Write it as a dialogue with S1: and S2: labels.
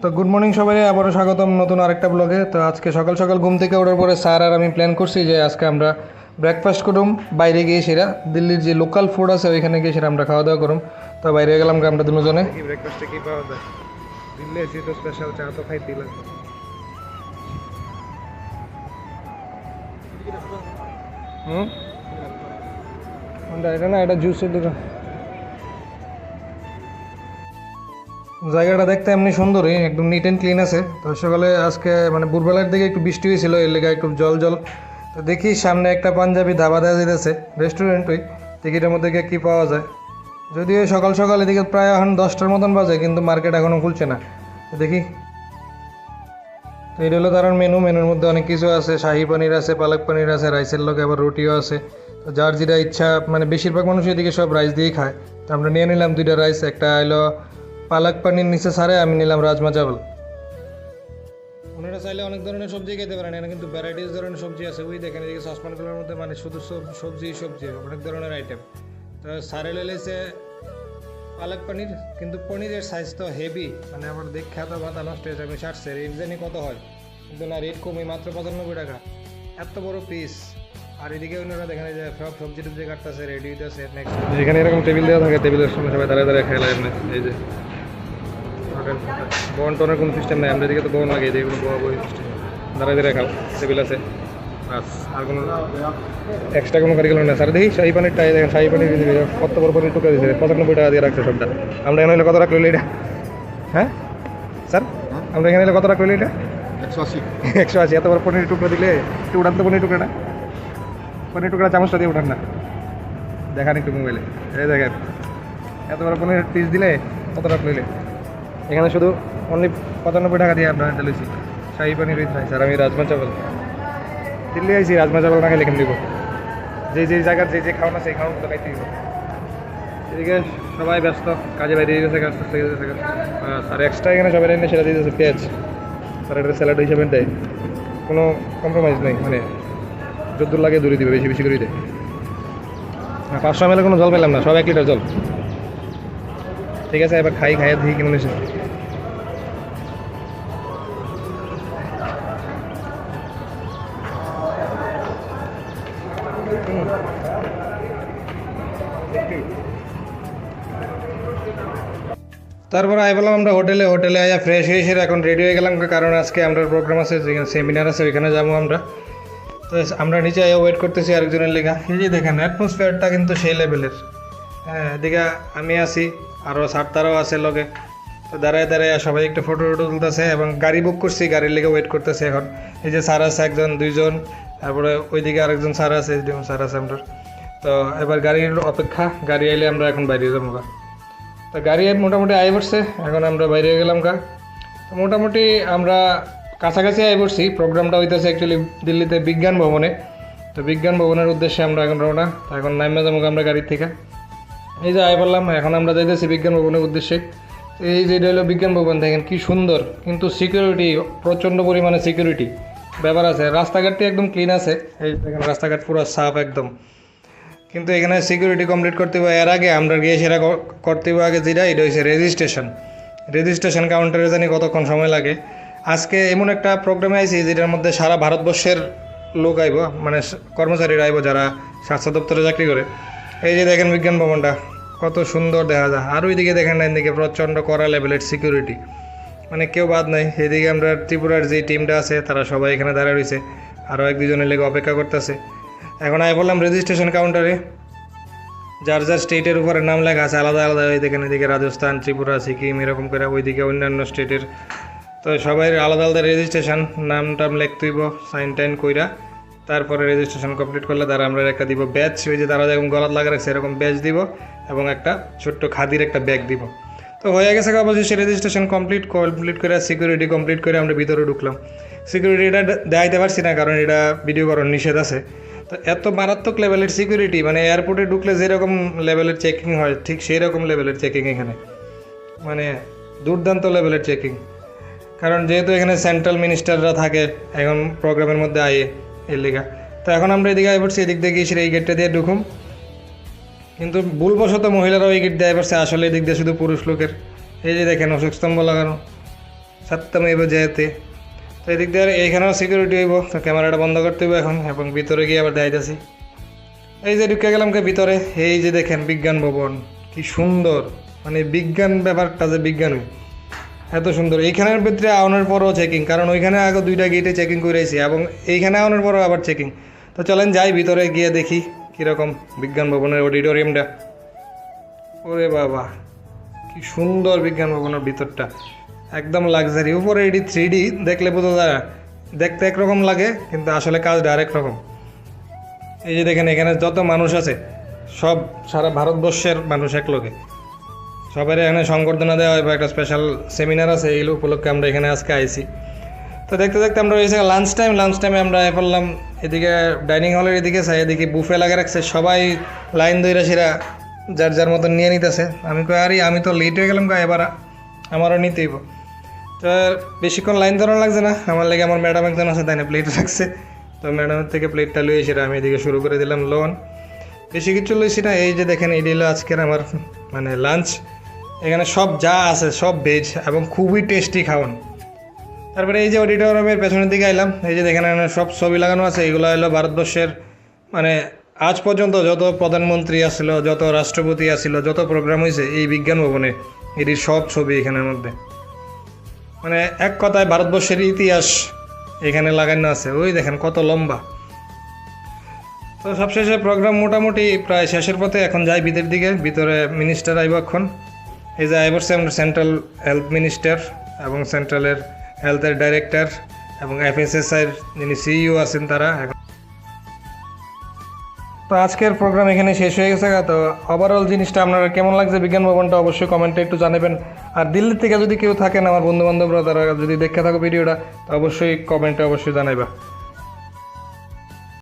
S1: তো good morning সবাই, আবারও স্বাগতম নতুন আরেকটা ব্লগে। তো আজকে সকাল সকাল ঘুম থেকে ওঠার পরে স্যার আর আমি প্ল্যান করছি যে আজকে আমরা ব্রেকফাস্ট করুম বাইরে গিয়ে, সেরা দিল্লির যে লোকাল ফুড আছে ওইখানে গিয়ে সেটা আমরা খাওয়া দাওয়া করুম। তো বাইরে গেলাম আমরা দুজনে। ব্রেকফাস্টে কি পাওয়া যায়? দিল্লি এসে তো স্পেশাল চা তো খাইতেই লাগবে। এটা না, এটা জুসের দোকান। জায়গাটা দেখতে এমনি সুন্দরই, একদম নিট অ্যান্ড ক্লিন আছে। তো সকালে আজকে মানে ভোরবেলার দিকে একটু বৃষ্টি হয়েছিল, এর লেগে একটু জল জল। তো দেখি সামনে একটা পাঞ্জাবি ধাবা দেওয়া যেতেছে, রেস্টুরেন্টই। টিকিটের মধ্যে গিয়ে কী পাওয়া যায়। যদিও সকাল সকাল এদিকে প্রায় এখন 10টার মতন বাজে, কিন্তু মার্কেট এখনও খুলছে না। তো দেখি। তো এটা হলো তার মেনুর মধ্যে অনেক কিছু আছে। শাহি পনির আছে, পালক পনির আছে, রাইসের লোক আবার রুটিও আছে। তো যার যেটা ইচ্ছা, মানে বেশিরভাগ মানুষ এদিকে সব রাইস দিয়েই খায়। তো আমরা নিয়ে নিলাম 2টা রাইস। একটা এলো পালক পনির নিচে সারে, আমি নিলাম রাজমা চাवल। ওনারা চাইলে অনেক ধরনের সবজি খেতে পারেন, এখানে কিন্তু ভ্যারাইটিস ধরনের সবজি আছে। ওই দেখেন এদিকে সসপ্যানগুলোর মধ্যে মানে শুধু সবজি অনেক ধরনের আইটেম। তো সারে লেগেছে পালক পনির, কিন্তু পনিরের সাইজ তো হেভি, মানে আমার দেখা তো মাথা নষ্ট হয়েছে। আমি সারছে রেট জানি কত হয়, কিন্তু না, রেট কমই, মাত্র 95 টাকা, এত বড় পিস। আর এদিকে ওনারা দেখেন যে সব সবজি টবজি কাটতেছে, রেডি হইতেছে। নেক্সট যেখানে এরকম টেবিল দেওয়া থাকে, টেবিলের সামনে সবাই দাঁড়িয়ে দাঁড়িয়ে খেলা। এমনি এই যে বন টনের কোনো সিস্টেম নেই, আমাদের দিকে তো বন লাগে, এদিকে কোনো বই সিস্টেম, দাঁড়ায় দাঁড়িয়ে খাও, টেবিল আছে বাস। আর কোনো এক্সট্রা কোনো কারিকুলাম না। স্যার দেখি শাহি পানিরটাই দেখেন, শাহি পানির কত বড় পনির টুকরা দিয়েছে, 95 টাকা দিয়ে রাখছে সবটা। আমরা এখানে হলে কত রাখলো এটা? হ্যাঁ স্যার, আমরা এখানে হলে কত রাখলো এটা? 180। 180 এত বড় পনির টুকরা দিলে একটু উঠান তো। পনির টুকরা চামচটা দিয়ে উঠান না, দেখান একটু মোবাইলে। এই দেখেন এত বড় পনির পিস দিলে কত রাখ লইলে। এখানে শুধু অনলি 95 টাকা দিয়ে আমরা এটা লইছি শাহি পানির উইথ রাইস। আর আমি রাজমা চাवल দিল্লি আইছি, রাজমা চাवल না খেলে কেমন দিব? যে জায়গার যে খাওয়ান আছে, এই খাওয়ানগুলো খাইতে দিব। এদিকে সবাই ব্যস্ত, কাজে বাইরে গেছে, কাজ করতে গেছে। আর এক্সট্রা এখানে সবাই এনে সেটা দিয়ে দিয়েছে পেঁয়াজ। আর এটা স্যালাড হিসেবে দেয়, কোনো কম্প্রোমাইজ নেই, মানে যদ্দূর লাগে দূরে দিবে, বেশি বেশি করে দেয়। 500 ml কোনো জল পেলাম না, সব 1 লিটার জল। ঠিক আছে, এবার খাইয়ে দিই কেমন এসে। তারপরে আই বললাম আমরা হোটেলে আয়া ফ্রেশ হয়ে এসে এখন রেডি হয়ে গেলাম, কারণ আজকে আমরা প্রোগ্রাম আছে, যেখানে সেমিনার আছে ওইখানে যাবো আমরা। তো আমরা নিচে আয়া ওয়েট করতেছি আরেকজনের লেখা। এই যে দেখেন অ্যাটমসফিয়ারটা কিন্তু সেই লেভেলের। হ্যাঁ, এদিকে আমি আছি, আরও স্যার তারাও আছে লগে। তো দাঁড়ায় সবাই একটু ফটো তুলতেছে, এবং গাড়ি বুক করছি, গাড়ির লেগে ওয়েট করতেছে এখন। এই যে স্যার আছে একজন, 2জন, তারপরে ওইদিকে আরেকজন স্যার আছে, স্যার আছে আমরা। তো এবার গাড়ির অপেক্ষা, গাড়ি আইলে আমরা এখন বাইরে যাবো গা। তো গাড়ি মোটামুটি আই পড়ছে, এখন আমরা বাইরে গেলাম গা। তো মোটামুটি আমরা কাছাকাছি আই পড়ছি। প্রোগ্রামটা হইতেছে অ্যাকচুয়ালি দিল্লিতে বিজ্ঞান ভবনে। তো বিজ্ঞান ভবনের উদ্দেশ্যে আমরা এখন রওনা। তো এখন নামে যাবো আমরা গাড়ির থেকে। এই যে আই বললাম, এখন আমরা যাইতেছি বিজ্ঞান ভবনের উদ্দেশ্যে। এই যে এটা হলো বিজ্ঞান ভবন, দেখেন কি সুন্দর, কিন্তু সিকিউরিটি প্রচণ্ড পরিমাণে সিকিউরিটি ব্যাপার আছে। রাস্তাঘাটটি একদম ক্লিন আছে, এই দেখেন রাস্তাঘাট পুরো সাফ একদম। কিন্তু এখানে সিকিউরিটি কমপ্লিট করতে হবে। এর আগে আমরা গিয়ে সেটা করতে হবে আগে, যেটা এটা হচ্ছে রেজিস্ট্রেশন কাউন্টারে জানি কতক্ষণ সময় লাগে। আজকে এমন একটা প্রোগ্রামে আইছি যেটার মধ্যে সারা ভারতবর্ষের লোক আইব, মানে কর্মচারীরা আইব যারা স্বাস্থ্য দপ্তরে চাকরি করে। এই যে দেখেন বিজ্ঞান ভবনটা কত সুন্দর দেখা যায়। আর ওইদিকে দেখেন না, এদিকে প্রচণ্ড কড়া লেভেলের সিকিউরিটি, মানে কেউ বাদ নাই। এদিকে আমরা ত্রিপুরার যে টিমটা আছে তারা সবাই এখানে দাঁড়িয়ে রয়েছে, আরও 1-2জনের লেগে অপেক্ষা করতেছে। এখন আই বললাম রেজিস্ট্রেশন কাউন্টারে, যার স্টেটের উপরে নাম লেখা আছে আলাদা আলাদা। ওই দেখেন এদিকে রাজস্থান, ত্রিপুরা, সিকিম, এরকম করে ওইদিকে অন্যান্য স্টেটের। তো সবাই আলাদা আলাদা রেজিস্ট্রেশন নাম টাম লিখতে হইব, সাইন টাইন কইরা। তারপরে রেজিস্ট্রেশন কমপ্লিট করলে তারা আমরা একটা দিব ব্যাচ, ওই যে তারা যেরকম গলাত লাগা রাখছে এরকম ব্যাচ দিব, এবং একটা ছোট্ট খাদির একটা ব্যাগ দিব। তো হয়ে গেছে অবশ্যই রেজিস্ট্রেশন কমপ্লিট করে সিকিউরিটি কমপ্লিট করে আমরা ভিতরে ঢুকলাম। সিকিউরিটি এটা দেখাইতে পারছি না, কারণ এটা ভিডিও করার নিষেধ আছে। তো এত মারাত্মক লেভেলের সিকিউরিটি, মানে এয়ারপোর্টে ঢুকলে যেরকম লেভেলের চেকিং হয় ঠিক সেই রকম লেভেলের চেকিং এখানে, মানে দুর্দান্ত লেভেলের চেকিং। কারণ যেহেতু এখানে সেন্ট্রাল মিনিস্টাররা থাকে এখন প্রোগ্রামের মধ্যে আয়ে এর লেগা। তো এখন আমরা এদিকে আই পড়ছি, এদিক দিয়ে গিয়ে এই গেটটা দিয়ে ঢুকুম, কিন্তু ভুলবশত মহিলারাও এই গেট দিয়ে আই পড়ছে, আসলে এদিক দিয়ে শুধু পুরুষ লোকের। এই যে দেখেন অশোক স্তম্ভ লাগানো, সত্যমেব জয়তে। তো এদিক দিয়ে এইখানেও সিকিউরিটি হইব, তো ক্যামেরাটা বন্ধ করতে হইব এখন, এবং ভিতরে গিয়ে আবার দেখাইতেছি। এই যে ঢুকে গেলাম ভিতরে, এই যে দেখেন বিজ্ঞান ভবন, কি সুন্দর, মানে বিজ্ঞান ব্যাপারটা যে বিজ্ঞান এত সুন্দর। এইখানের ভিতরে আওয়ানোর পরও চেকিং, কারণ ওইখানে আগে 2টা গেটে চেকিং করেছি এবং এইখানে আওয়ানোর পরও আবার চেকিং। তো চলেন যাই ভিতরে গিয়ে দেখি কীরকম বিজ্ঞান ভবনের অডিটোরিয়ামটা। ওরে বাবা, কি সুন্দর বিজ্ঞান ভবনের ভিতরটা, একদম লাক্সারি। উপরে এটি 3D, দেখলে বোঝা যায় দেখতে একরকম লাগে কিন্তু আসলে কাজটা আরেক রকম। এই যে দেখেন এখানে যত মানুষ আছে সব সারা ভারতবর্ষের মানুষ একলগে, সবার এখানে সংবর্ধনা দেওয়া হয় বা একটা স্পেশাল সেমিনার আছে, এইগুলো উপলক্ষে আমরা এখানে আজকে আইছি। তো দেখতে দেখতে আমরা রয়েছে লাঞ্চ টাইমে আমরা পড়লাম এদিকে ডাইনিং হলের এদিকে চাই, এদিকে বুফে লাগা রাখছে, সবাই লাইন ধরে সেরা যার যার মতন নিয়ে নিতেছে। আমি কই আরে আমি তো লেট হয়ে গেলাম, এবার আমারও নিতেই। তো বেশিক্ষণ লাইন ধরানো লাগছে না, আমার লেগে আমার ম্যাডাম একজন আছে তাই না প্লেট রাখছে, তো ম্যাডামের থেকে প্লেটটা লুয়ে সেটা আমি এদিকে শুরু করে দিলাম লোন। বেশি কিছু লইছি না, এই যে দেখেন এই হলো আজকের আমার মানে লাঞ্চ। এখানে সব যা আছে সব ভেজ এবং খুবই টেস্টি খাওয়ান। তারপরে এই যে অডিটোরিয়ামের পেছনের দিকে আইলাম, এই যে দেখেন এখানে সব ছবি লাগানো আছে, এগুলো হলো ভারতবর্ষের মানে আজ পর্যন্ত যত প্রধানমন্ত্রী আসছিল, যত রাষ্ট্রপতি আসছিল, যত প্রোগ্রাম হয়েছে এই বিজ্ঞান ভবনে, এটির সব ছবি এখানের মধ্যে। মানে এক কথায় ভারতবর্ষের ইতিহাস এখানে লাগানো আছে। ওই দেখেন কত লম্বা। তো সবশেষে প্রোগ্রাম মোটামুটি প্রায় শেষের পথে, এখন যাই ভিতরের দিকে। ভিতরে মিনিস্টার আইব এখন, এই যে আইবরছে আমরা সেন্ট্রাল হেলথ মিনিস্টার এবং সেন্ট্রালের হেলথের ডাইরেক্টর এবং FSSIর যিনি CEO আছেন তারা। তো আজকের প্রোগ্রাম এখানে শেষ হয়ে গেছে। তো ওভারঅল জিনিসটা আপনারা কেমন লাগছে বিজ্ঞান ভবনটা অবশ্যই কমেন্টে একটু জানাবেন। আর দিল্লি থেকে যদি কেউ থাকেন আমার বন্ধুবান্ধবরা, তারা যদি দেখে থাকো ভিডিওটা, তো অবশ্যই কমেন্টে অবশ্যই জানাইবা।